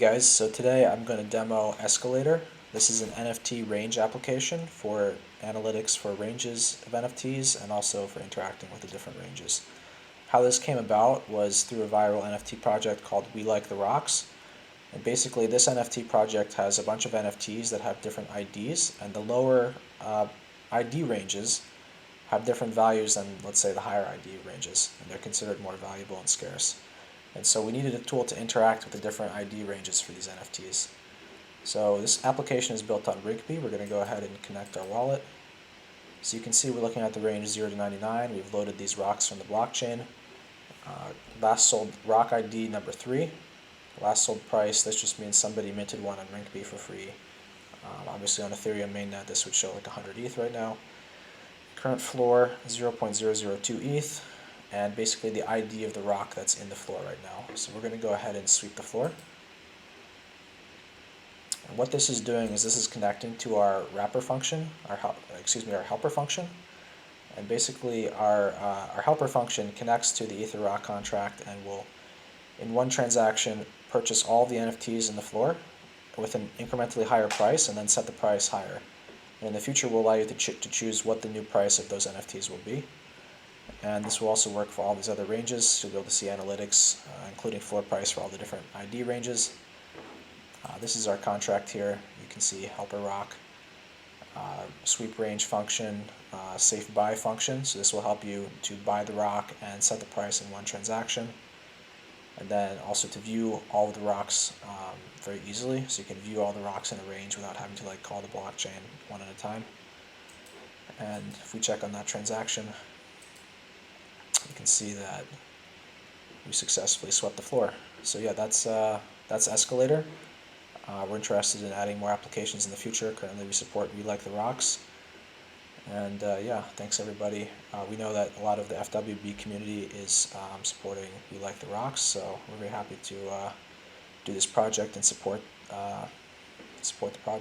guys, so today I'm going to demo Escalator. This is an NFT range application for analytics for ranges of NFTs and also for interacting with the different ranges. How this came about was through a viral NFT project called We Like the Rocks. And basically this NFT project has a bunch of NFTs that have different IDs, and the lower ID ranges have different values than, let's say, the higher ID ranges, and they're considered more valuable and scarce. And so we needed a tool to interact with the different ID ranges for these NFTs. So this application is built on Rigbee. We're going to go ahead and connect our wallet. So you can see we're looking at the range 0 to 99. We've loaded these rocks from the blockchain. Last sold rock ID number 3. Last sold price, this just means somebody minted one on Rigbee for free. Obviously on Ethereum mainnet this would show like 100 ETH right now. Current floor 0.002 ETH. And basically the ID of the rock that's in the floor right now. So we're going to go ahead and sweep the floor. And what this is doing is this is connecting to our wrapper function, our helper function. And basically our helper function connects to the Ether rock contract and will, in one transaction, purchase all the NFTs in the floor with an incrementally higher price and then set the price higher. And in the future will allow you to choose what the new price of those NFTs will be. And this will also work for all these other ranges, so you'll be able to see analytics, including floor price for all the different ID ranges. This is our contract here. You can see helper rock, sweep range function, safe buy function. So this will help you to buy the rock and set the price in one transaction. And then also to view all of the rocks very easily, so you can view all the rocks in a range without having to call the blockchain one at a time. And if we check on that transaction, you can see that we successfully swept the floor. So yeah, that's Escalator. We're interested in adding more applications in the future. Currently we support We Like the Rocks. And yeah, thanks everybody. We know that a lot of the FWB community is supporting We Like the Rocks, so we're very happy to do this project and support the project.